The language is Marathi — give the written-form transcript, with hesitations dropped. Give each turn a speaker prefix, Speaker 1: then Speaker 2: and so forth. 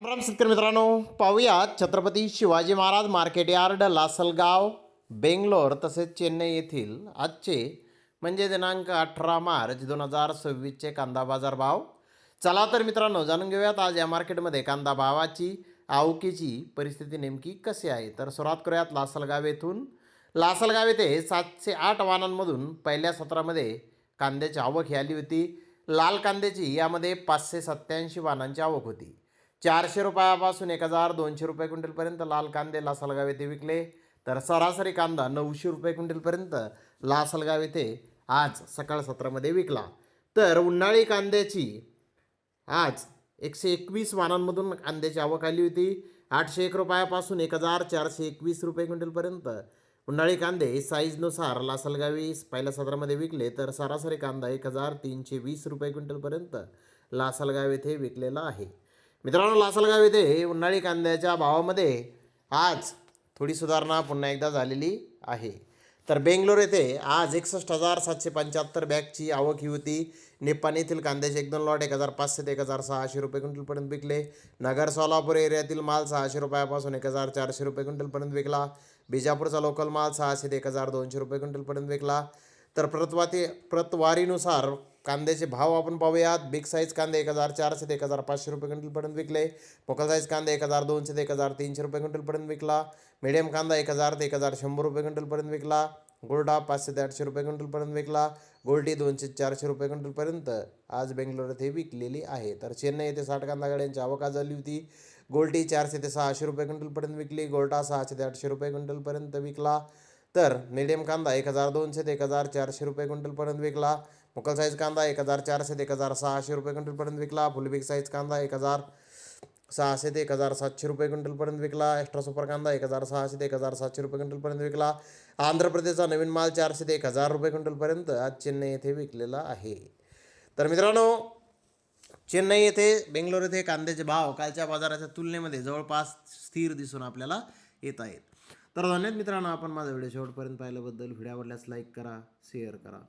Speaker 1: राम शेतकरी मित्रांनो, पाहूयात छत्रपती शिवाजी महाराज मार्केट यार्ड, लासलगाव, बेंगलोर तसेच चेन्नई येथील आजचे म्हणजे दिनांक 18 मार्च 2026चे कांदा बाजार भाव. चला तर मित्रांनो, जाणून घेऊयात आज या मार्केटमध्ये कांदा भावाची आवकीची परिस्थिती नेमकी कशी आहे. तर सुरुवात करूयात लासलगाव येथून. लासलगाव येथे 708 वाहनांमधून पहिल्या सत्रामध्ये कांद्याची आवक ही आली होती. लाल कांद्याची यामध्ये 587 वाहनांची आवक होती. 400 रुपयापासून 1200 रुपये क्विंटलपर्यंत लाल कांदे लासलगाव येथे विकले. तर सरासरी कांदा 900 रुपये क्विंटलपर्यंत लासलगाव येथे आज सकाळ सत्रामध्ये विकला. तर उन्हाळी कांद्याची आज 121 वाहनांमधून कांद्याची आवक आली होती. 801 रुपयापासून 1421 रुपये क्विंटलपर्यंत उन्हाळी कांदे साईजनुसार लासलगावी पहिल्या सत्रामध्ये विकले. तर सरासरी कांदा 1320 रुपये क्विंटलपर्यंत लासलगाव येथे विकलेला आहे. मित्रांनो, लासलगाव येथे उन्हाळी कांद्याच्या भावामध्ये आज थोडी सुधारणा पुन्हा एकदा झालेली आहे. तर बेंगलोर येथे आज 61,775 बॅगची आवक ही होती. निप्पाणी येथील कांद्याचे 1-2 लॉट 1,500 ते 1,600 रुपये क्विंटलपर्यंत विकले. नगर सोलापूर एरियातील माल 600 रुपयापासून 1,400 रुपये क्विंटलपर्यंत विकला. बिजापूरचा लोकल माल 600 ते 1,200 रुपये क्विंटलपर्यंत विकला. तर प्रतवारीनुसार कांद्याचे भाव आपण पाहूयात. बिग साईज कांदे 1,400 ते 1,500 रुपये क्विंटलपर्यंत विकले. पोकल साईज कांदे 1,200 ते 1,300 रुपये क्विंटलपर्यंत विकला. मीडियम कांदा 1,000 ते 1,100 रुपये क्विंटलपर्यंत विकला. गोल्डा 500 ते 800 रुपये क्विंटलपर्यंत विकला. गोल्डी 200 ते 400 रुपये क्विंटलपर्यंत आज बेंगलोर येथे विकलेली आहे. तर चेन्नई येथे 60 कांदा गाड्यांची आवक आज झाली होती. गोल्डी 400 ते 600 रुपये क्विंटलपर्यंत विकली. गोल्टा 600 ते 800 रुपये क्विंटलपर्यंत विकला. तर मीडियम कांदा 1,200 ते 1,400 रुपये क्विंटलपर्यंत विकला. मुकल साईज कांदा 1,400 ते 1,600 रुपये क्विंटलपर्यंत विकला. फुल बिग साईज कांदा 1,600 ते 1,700 रुपये क्विंटलपर्यंत विकला. एक्स्ट्रा सुपर कांदा 1,600 ते 1,700 रुपये क्विंटलपर्यंत विकला. आंध्र प्रदेशचा नवीन माल 400 ते 1,000 रुपये क्विंटलपर्यंत आज चेन्नई येथे विकलेला आहे. तर मित्रांनो, चेन्नई येथे बेंगलोर येथे कांद्याचे भाव कालच्या बाजाराच्या तुलनेमध्ये जवळपास स्थिर दिसून आपल्याला येत आहेत. तर धन्यवाद मित्रांनो, आपण माझा व्हिडिओ शेवटपर्यंत पाहिल्याबद्दल. व्हिडिओ आवडल्यास लाईक करा, शेअर करा.